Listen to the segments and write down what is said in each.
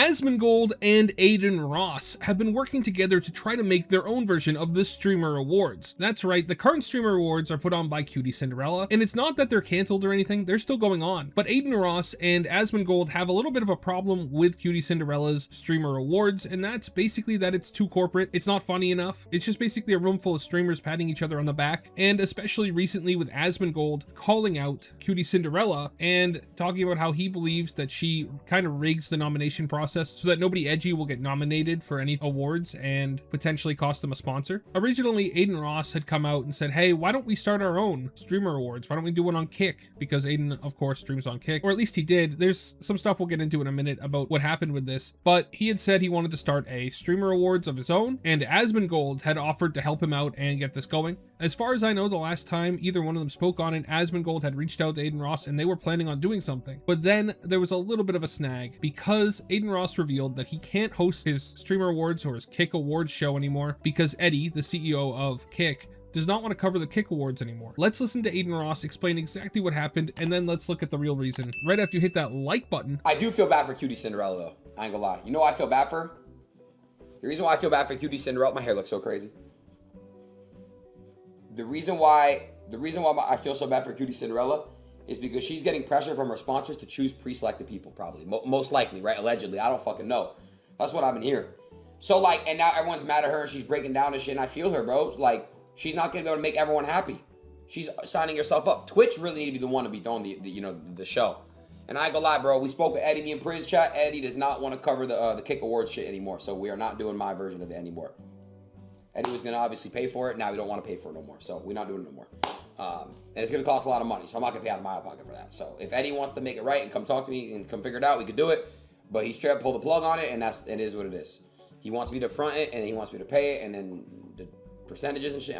Asmongold and Adin Ross have been working together to try to make their own version of the Streamer Awards. That's right, the current Streamer Awards are put on by QTCinderella, and it's not that they're cancelled or anything, they're still going on. But Adin Ross and Asmongold have a little bit of a problem with QTCinderella's Streamer Awards, and that's basically that it's too corporate, it's not funny enough, it's just basically a room full of streamers patting each other on the back, and especially recently with Asmongold calling out QTCinderella and talking about how he believes that she kind of rigs the nomination process so that nobody edgy will get nominated for any awards and potentially cost them a sponsor. Originally, Adin Ross had come out and said, hey, why don't we start our own Streamer Awards? Why don't we do one on Kick? Because Adin, of course, streams on Kick, or at least he did. There's some stuff we'll get into in a minute about what happened with this, but he had said he wanted to start a Streamer Awards of his own, and Asmongold had offered to help him out and get this going. As far as I know, the last time either one of them spoke on it, Asmongold had reached out to Adin Ross and they were planning on doing something. But then there was a little bit of a snag because Adin Ross revealed that he can't host his Streamer Awards or his Kick Awards show anymore because Eddie, the CEO of Kick, does not want to cover the Kick Awards anymore. Let's listen to Adin Ross explain exactly what happened, and then let's look at the real reason. Right after you hit that like button. I do feel bad for QTCinderella though. I ain't gonna lie. You know what I feel bad for? The reason why I feel bad for QTCinderella, my hair looks so crazy. The reason why I feel so bad for QTCinderella is because she's getting pressure from her sponsors to choose pre-selected people, probably. Most likely, right? Allegedly. I don't fucking know. That's what I've been hearing. So, like, and now everyone's mad at her and she's breaking down and shit, and I feel her, bro. Like, she's not going to be able to make everyone happy. She's signing herself up. Twitch really need to be the one to be doing the show. And I ain't gonna lie, bro. We spoke with Eddie, me and Priz chat. Eddie does not want to cover the Kick Awards shit anymore, so we are not doing my version of it anymore. Eddie was going to obviously pay for it. Now we don't want to pay for it no more. So we're not doing it no more. And it's going to cost a lot of money. So I'm not going to pay out of my pocket for that. So if Eddie wants to make it right and come talk to me and come figure it out, we could do it. But he's trying to pull the plug on it, and it is what it is. He wants me to front it, and he wants me to pay it, and then the percentages and shit.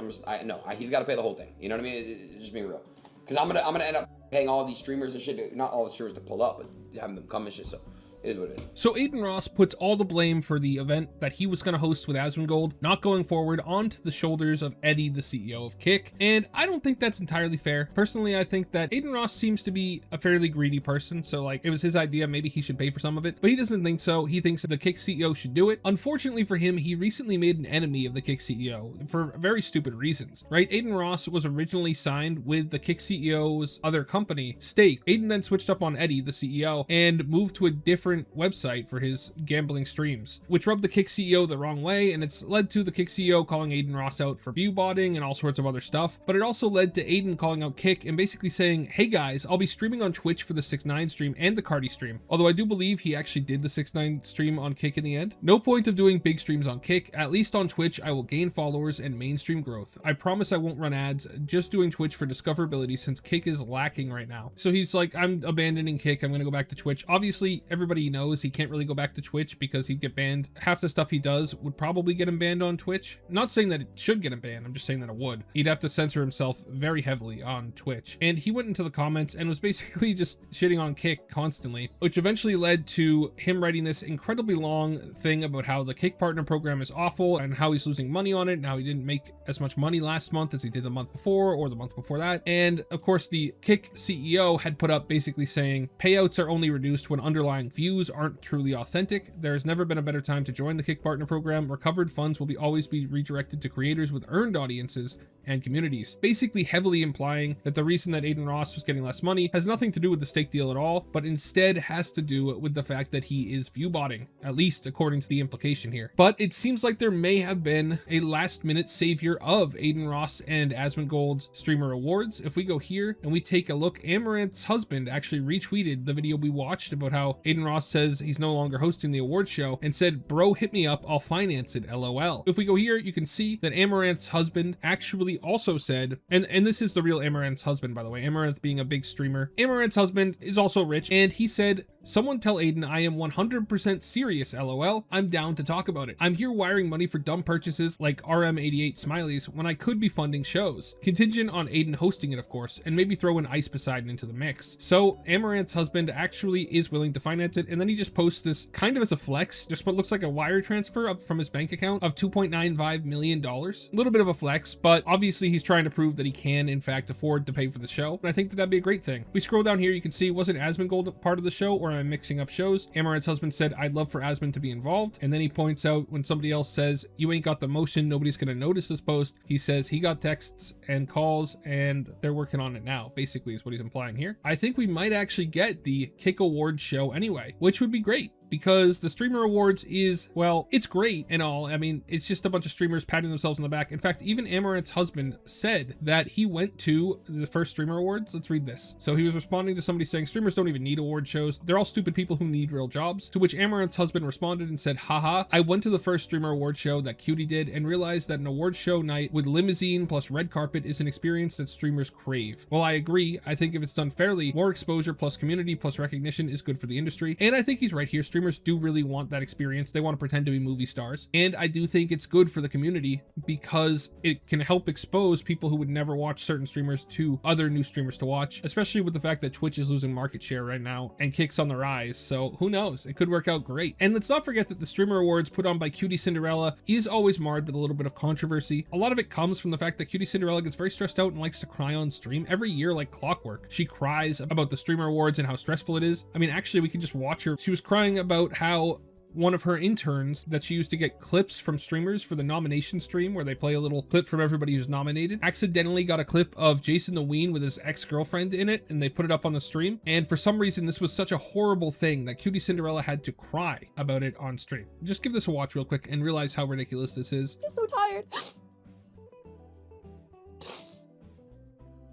He's got to pay the whole thing. You know what I mean? Just being real. Because I'm gonna end up paying all these streamers and shit. Not all the streamers to pull up, but having them come and shit. So it is what it is. So Adin Ross puts all the blame for the event that he was going to host with Asmongold not going forward onto the shoulders of Eddie, the CEO of Kick, and I don't think that's entirely fair. Personally, I think that Adin Ross seems to be a fairly greedy person, so like it was his idea, maybe he should pay for some of it, but he doesn't think so. He thinks the Kick CEO should do it. Unfortunately for him, he recently made an enemy of the Kick CEO for very stupid reasons, right? Adin Ross was originally signed with the Kick CEO's other company, Stake. Adin then switched up on Eddie, the CEO, and moved to a different website for his gambling streams, which rubbed the Kick CEO the wrong way, and it's led to the Kick CEO calling Adin Ross out for view botting and all sorts of other stuff. But it also led to Adin calling out Kick and basically saying, hey guys, I'll be streaming on Twitch for the 6ix9ine stream and the Cardi stream. Although I do believe he actually did the 6ix9ine stream on Kick in the end. No point of doing big streams on Kick. At least on Twitch, I will gain followers and mainstream growth. I promise I won't run ads, just doing Twitch for discoverability since Kick is lacking right now. So he's like, I'm abandoning Kick, I'm gonna go back to Twitch. Obviously, everybody knows he can't really go back to Twitch because he'd get banned. Half the stuff he does would probably get him banned on Twitch. Not saying that it should get him banned, I'm just saying that it would. He'd have to censor himself very heavily on Twitch. And he went into the comments and was basically just shitting on Kick constantly, which eventually led to him writing this incredibly long thing about how the Kick partner program is awful and how he's losing money on it and how he didn't make as much money last month as he did the month before or the month before that. And of course, the Kick CEO had put up basically saying payouts are only reduced when underlying views aren't truly authentic. There has never been a better time to join the Kick Partner Program. Recovered funds will always be redirected to creators with earned audiences and communities. Basically heavily implying that the reason that Adin Ross was getting less money has nothing to do with the Stake deal at all, but instead has to do with the fact that he is view botting, at least according to the implication here. But it seems like there may have been a last minute savior of Adin Ross and Asmongold's Streamer Awards. If we go here and we take a look, Amouranth's husband actually retweeted the video we watched about how Adin Ross says he's no longer hosting the awards show and said, bro, hit me up, I'll finance it, LOL. If we go here, you can see that Amouranth's husband actually also said, and this is the real Amouranth's husband, by the way, Amouranth being a big streamer. Amouranth's husband is also rich, and he said, someone tell Adin I am 100% serious, LOL. I'm down to talk about it. I'm here wiring money for dumb purchases like RM88 smileys when I could be funding shows. Contingent on Adin hosting it, of course, and maybe throw an Ice Poseidon into the mix. So Amouranth's husband actually is willing to finance it, and then he just posts this kind of as a flex, just what looks like a wire transfer from his bank account of $2.95 million. A little bit of a flex, but obviously he's trying to prove that he can in fact afford to pay for the show. And I think that that'd be a great thing. If we scroll down here, you can see, wasn't Asmongold part of the show, or or I'm mixing up shows. Amouranth's husband said, I'd love for Asmon to be involved. And then he points out when somebody else says, you ain't got the motion, nobody's gonna notice this post. He says he got texts and calls and they're working on it now, basically is what he's implying here. I think we might actually get the Kick Awards show anyway, which would be great. Because the Streamer Awards is, well, it's great and all. I mean, it's just a bunch of streamers patting themselves on the back. In fact, even Amouranth's husband said that he went to the first Streamer Awards. Let's read this. So he was responding to somebody saying, streamers don't even need award shows. They're all stupid people who need real jobs. To which Amouranth's husband responded and said, haha, I went to the first Streamer Award show that QT did and realized that an award show night with limousine plus red carpet is an experience that streamers crave. Well, I agree. I think if it's done fairly, more exposure plus community plus recognition is good for the industry. And I think he's right here. Streamers do really want that experience. They want to pretend to be movie stars. And I do think it's good for the community because it can help expose people who would never watch certain streamers to other new streamers to watch, especially with the fact that Twitch is losing market share right now and Kick's on the rise. So who knows? It could work out great. And let's not forget that the Streamer Awards put on by QTCinderella is always marred with a little bit of controversy. A lot of it comes from the fact that QTCinderella gets very stressed out and likes to cry on stream every year like clockwork. She cries about the Streamer Awards and how stressful it is. I mean, actually, we can just watch her. She was crying about how one of her interns that she used to get clips from streamers for the nomination stream where they play a little clip from everybody who's nominated accidentally got a clip of Jason the Ween with his ex-girlfriend in it, and they put it up on the stream. And for some reason, this was such a horrible thing that QTCinderella had to cry about it on stream. Just give this a watch real quick and realize how ridiculous this is. I'm so tired.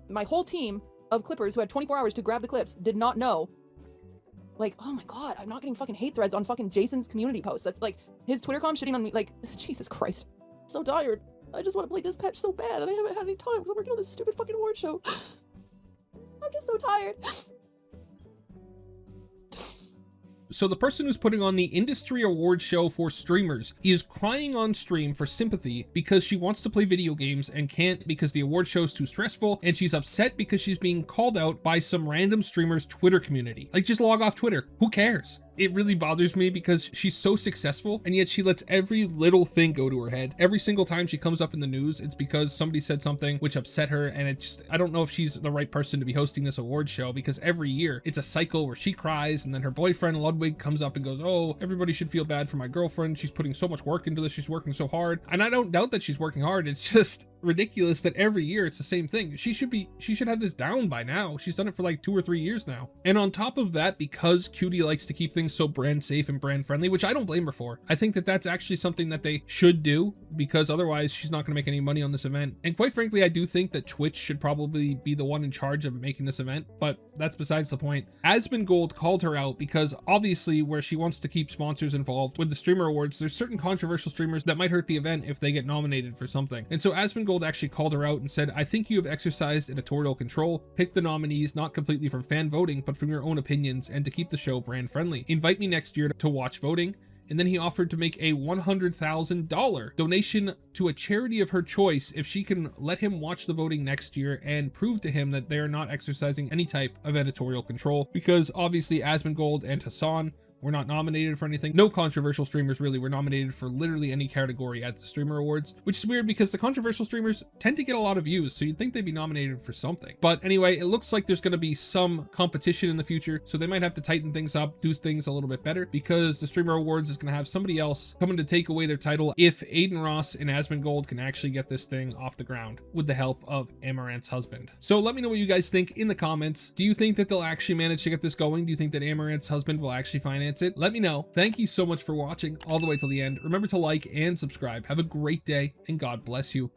My whole team of clippers who had 24 hours to grab the clips did not know. Like, oh my god, I'm not getting fucking hate threads on fucking Jason's community post. That's like his Twitter com shitting on me. Like, Jesus Christ. I'm so tired. I just want to play Dispatch so bad and I haven't had any time because I'm working on this stupid fucking award show. I'm just so tired. So the person who's putting on the industry award show for streamers is crying on stream for sympathy because she wants to play video games and can't because the award show is too stressful, and she's upset because she's being called out by some random streamer's Twitter community. Like, just log off Twitter. Who cares? It really bothers me because she's so successful and yet she lets every little thing go to her head. Every single time she comes up in the news, it's because somebody said something which upset her, and it just, I don't know if she's the right person to be hosting this award show because every year it's a cycle where she cries and then her boyfriend Ludwig comes up and goes, oh, everybody should feel bad for my girlfriend. She's putting so much work into this. She's working so hard. And I don't doubt that she's working hard. It's just ridiculous that every year it's the same thing. She should have this down by now. She's done it for like 2 or 3 years now. And on top of that, because QT likes to keep things so brand safe and brand friendly, which I don't blame her for, I think that that's actually something that they should do because otherwise she's not going to make any money on this event. And quite frankly, I do think that Twitch should probably be the one in charge of making this event, but that's besides the point. Asmongold called her out because obviously where she wants to keep sponsors involved with the Streamer Awards, there's certain controversial streamers that might hurt the event if they get nominated for something. And so Asmongold actually called her out and said, I think you have exercised editorial control. Pick the nominees not completely from fan voting, but from your own opinions, and to keep the show brand friendly. Invite me next year to watch voting. And then he offered to make a $100,000 donation to a charity of her choice if she can let him watch the voting next year and prove to him that they're not exercising any type of editorial control, because obviously Asmongold and Hassan were not nominated for anything. No controversial streamers really were nominated for literally any category at the Streamer Awards, which is weird because the controversial streamers tend to get a lot of views, so you'd think they'd be nominated for something. But anyway, it looks like there's going to be some competition in the future, so they might have to tighten things up, do things a little bit better, because the Streamer Awards is going to have somebody else coming to take away their title if Adin Ross and Asmongold can actually get this thing off the ground with the help of Amouranth's husband. So let me know what you guys think in the comments. Do you think that they'll actually manage to get this going? Do you think that Amouranth's husband will actually finance it? Let me know. Thank you so much for watching all the way till the end. Remember to like and subscribe. Have a great day and God bless you.